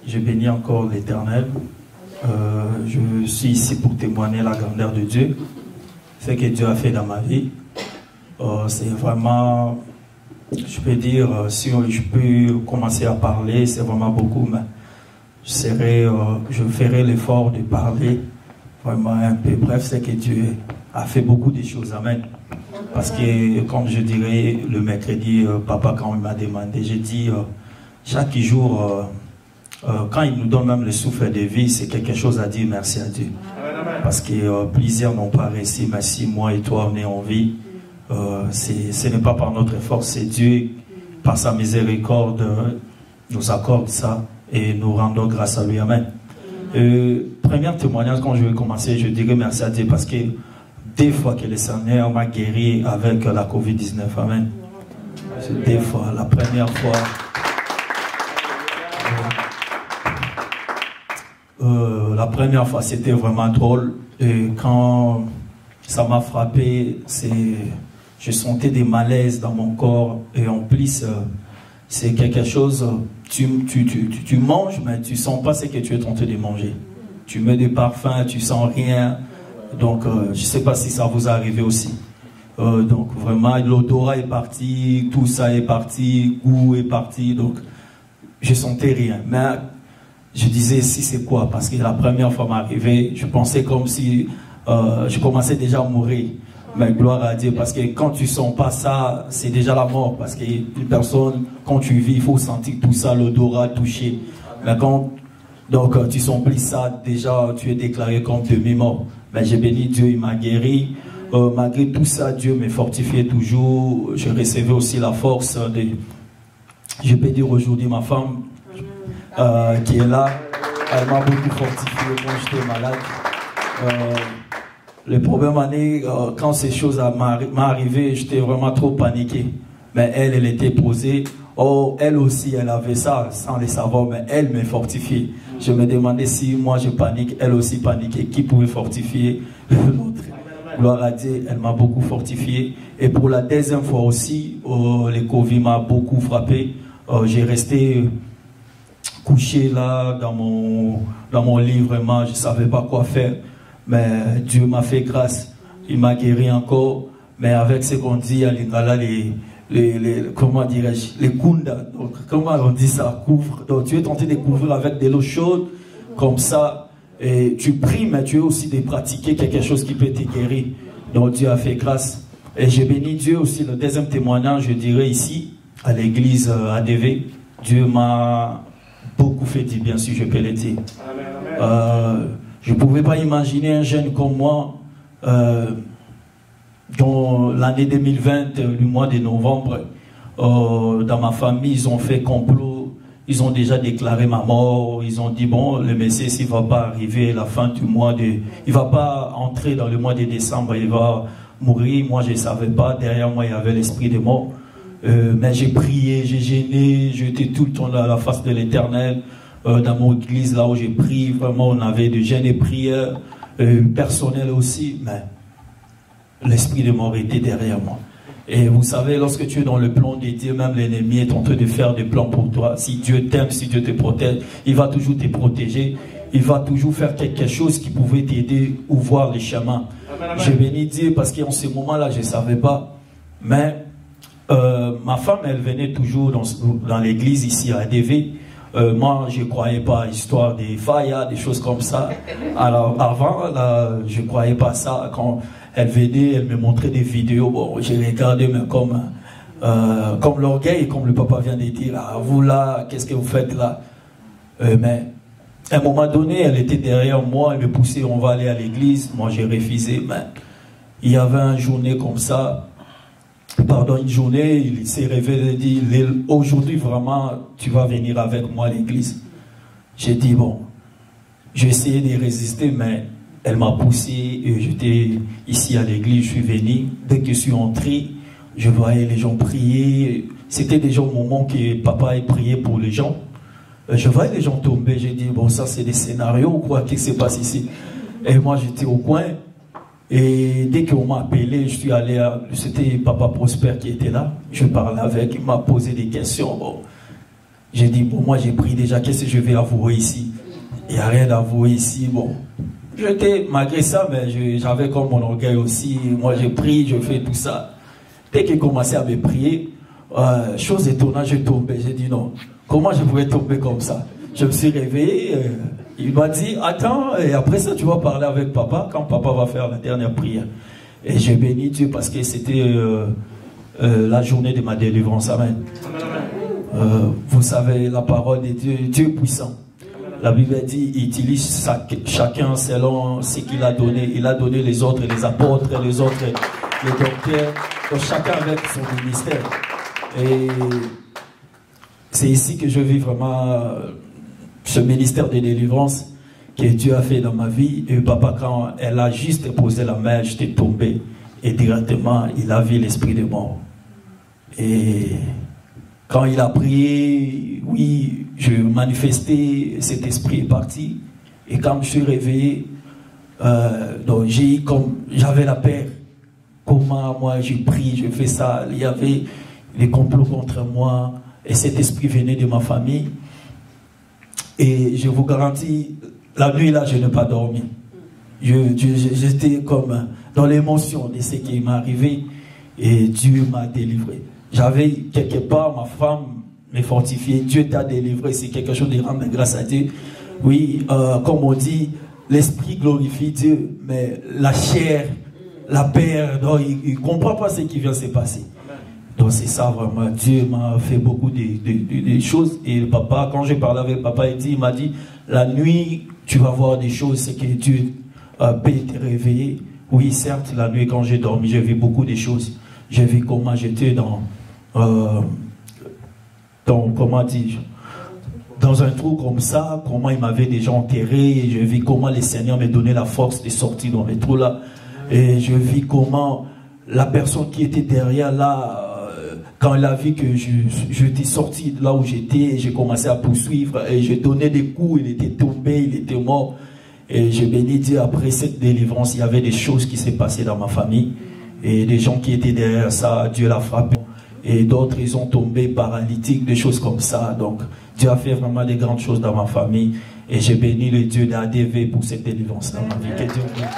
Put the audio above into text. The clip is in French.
Je bénis encore l'Éternel. Je suis ici pour témoigner la grandeur de Dieu, ce que Dieu a fait dans ma vie. C'est vraiment, je peux dire, si je peux commencer à parler, c'est vraiment beaucoup, mais je ferai l'effort de parler vraiment un peu. Bref, c'est que Dieu a fait beaucoup de choses. Amen. Parce que, comme je dirais le mercredi, papa, quand il m'a demandé, j'ai dit, chaque jour, quand il nous donne même le souffle de vie, c'est quelque chose à dire merci à Dieu. Parce que plusieurs n'ont pas réussi, mais si moi et toi on est en vie, ce n'est pas par notre force, c'est Dieu, par sa miséricorde, nous accorde ça et nous rendons grâce à lui. Amen. Premier témoignage, quand je vais commencer, je dirais merci à Dieu parce que des fois que le Seigneur m'a guéri avec la COVID-19. Amen. Des fois, la première fois. La première fois, c'était vraiment drôle. Et quand ça m'a frappé, je sentais des malaises dans mon corps. Et en plus, c'est quelque chose, tu manges, mais tu ne sens pas ce que tu es tenté de manger. Tu mets des parfums, tu ne sens rien. Donc, je ne sais pas si ça vous est arrivé aussi. Donc, vraiment, l'odorat est parti, tout ça est parti, goût est parti. Donc, je ne sentais rien. Mais je disais, si c'est quoi? Parce que la première fois m'arrivait, je pensais comme si je commençais déjà à mourir. Mais gloire à Dieu, parce que quand tu ne sens pas ça, c'est déjà la mort. Parce que une personne, quand tu vis, il faut sentir tout ça, l'odorat, toucher. Mais quand donc, tu sens plus ça, déjà, tu es déclaré comme demi-mort. Mais j'ai béni Dieu, il m'a guéri. Malgré tout ça, Dieu me fortifiait toujours. Je recevais aussi la force de... Je peux dire aujourd'hui, ma femme qui est là, elle m'a beaucoup fortifié quand j'étais malade. Le problème, quand ces choses m'arrivaient, j'étais vraiment trop paniqué. Mais elle était posée. Oh, elle aussi, elle avait ça, sans le savoir, mais elle me fortifiait. Je me demandais si moi je panique, elle aussi paniquait. Qui pouvait fortifier l'autre? Gloire à Dieu, elle m'a beaucoup fortifié. Et pour la deuxième fois aussi, le Covid m'a beaucoup frappé. J'ai resté couché là dans mon lit, vraiment, je ne savais pas quoi faire. Mais Dieu m'a fait grâce, il m'a guéri encore. Mais avec ce qu'on dit à l'Ingala, comment dirais-je, les kunda, donc comment on dit ça, couvre. Donc tu es tenté de couvrir avec de l'eau chaude, comme ça, et tu pries, mais tu es aussi de pratiquer quelque chose qui peut te guérir. Donc Dieu a fait grâce. Et j'ai béni Dieu aussi, le deuxième témoignage, je dirais ici, à l'église ADV. Dieu m'a beaucoup fait du bien, si je peux le dire. Je ne pouvais pas imaginer un jeune comme moi, dans l'année 2020, le mois de novembre, dans ma famille, ils ont fait complot, ils ont déjà déclaré ma mort, ils ont dit, bon, le Messie, s'il ne va pas arriver à la fin du mois il ne va pas entrer dans le mois de décembre, il va mourir. Moi, je ne savais pas, derrière moi, il y avait l'esprit de mort. Mais j'ai prié, j'ai gêné, j'étais tout le temps à la face de l'Éternel, dans mon église, là où j'ai prié, vraiment, on avait de jeûnes et prières, personnelles aussi, mais l'esprit de mort était derrière moi. Et vous savez, lorsque tu es dans le plan de Dieu, même l'ennemi est en train de faire des plans pour toi. Si Dieu t'aime, si Dieu te protège, il va toujours te protéger. Il va toujours faire quelque chose qui pouvait t'aider ou voir les chemins. J'ai béni Dieu parce qu'en ce moment-là, je ne savais pas. Mais ma femme, elle venait toujours dans l'église ici à ADV. Moi, je ne croyais pas à l'histoire des faillas, des choses comme ça. Alors, avant, là, je ne croyais pas ça. Quand elle venait, elle me montrait des vidéos. Bon, j'ai regardé, mais comme l'orgueil, comme le papa vient de dire, ah, vous là, qu'est-ce que vous faites là? Mais à un moment donné, elle était derrière moi, elle me poussait, on va aller à l'église. Moi, j'ai refusé, mais il y avait une journée comme ça. Pendant une journée, il s'est révélé et dit, aujourd'hui vraiment, tu vas venir avec moi à l'église. J'ai dit, bon, j'ai essayé de résister, mais elle m'a poussé et j'étais ici à l'église, je suis venu. Dès que je suis entré, je voyais les gens prier. C'était déjà au moment que papa ait prié pour les gens. Je voyais les gens tomber, j'ai dit, bon, ça c'est des scénarios ou quoi, qu'est-ce qui se passe ici? Et moi j'étais au coin. Et dès qu'on m'a appelé, je suis allé à... C'était Papa Prosper qui était là. Je parlais avec, il m'a posé des questions. Bon. J'ai dit, bon, moi j'ai pris déjà, qu'est-ce que je vais avouer ici? Il n'y a rien à avouer ici. Bon, j'étais, malgré ça, mais j'avais comme mon orgueil aussi. Moi j'ai pris, je fais tout ça. Dès qu'il commençait à me prier, chose étonnante, je tombais. J'ai dit non, comment je pouvais tomber comme ça? Je me suis réveillé, il m'a dit, attends, et après ça tu vas parler avec papa, quand papa va faire la dernière prière. Et j'ai béni Dieu parce que c'était la journée de ma délivrance. Amen. Vous savez, la parole de Dieu, Dieu est puissant. La Bible dit, il utilise chacun selon ce qu'il a donné. Il a donné les autres, les apôtres, les autres, les docteurs, donc chacun avec son ministère. Et c'est ici que je vis vraiment ce ministère de délivrance que Dieu a fait dans ma vie. Et papa, quand elle a juste posé la main, j'étais tombé. Et directement, il a vu l'esprit de mort. Et quand il a prié, oui, je manifestais, cet esprit est parti. Et quand je suis réveillé, donc j'avais la peur. Comment moi j'ai pris, je fais ça. Il y avait des complots contre moi. Et cet esprit venait de ma famille. Et je vous garantis, la nuit là, je n'ai pas dormi. J'étais comme dans l'émotion de ce qui m'est arrivé. Et Dieu m'a délivré. J'avais quelque part, ma femme m'est fortifiée. Dieu t'a délivré. C'est quelque chose de rendre grâce à Dieu. Oui, comme on dit, l'esprit glorifie Dieu, mais la chair, la peur, il ne comprend pas ce qui vient se passer. Donc c'est ça vraiment. Dieu m'a fait beaucoup de choses. Et papa, quand j'ai parlé avec papa, il m'a dit, la nuit, tu vas voir des choses, c'est que Dieu peut te réveiller. Oui, certes, la nuit, quand j'ai dormi, j'ai vu beaucoup de choses. J'ai vu comment j'étais dans comment dire, dans un trou comme ça, comment il m'avait déjà enterré. Et je vis comment le Seigneur m'a donné la force de sortir dans les trous là. Et je vis comment la personne qui était derrière là, quand elle a vu que j'étais sorti de là où j'étais, j'ai commencé à poursuivre et je donnais des coups, il était tombé, il était mort. Et je bénis Dieu, après cette délivrance, il y avait des choses qui s'est passées dans ma famille. Et des gens qui étaient derrière ça, Dieu l'a frappé. Et d'autres, ils ont tombé paralytiques, des choses comme ça. Donc, Dieu a fait vraiment des grandes choses dans ma famille. Et j'ai béni le Dieu d'ADV pour cette délivrance dans ma vie. Que Dieu vous bénisse.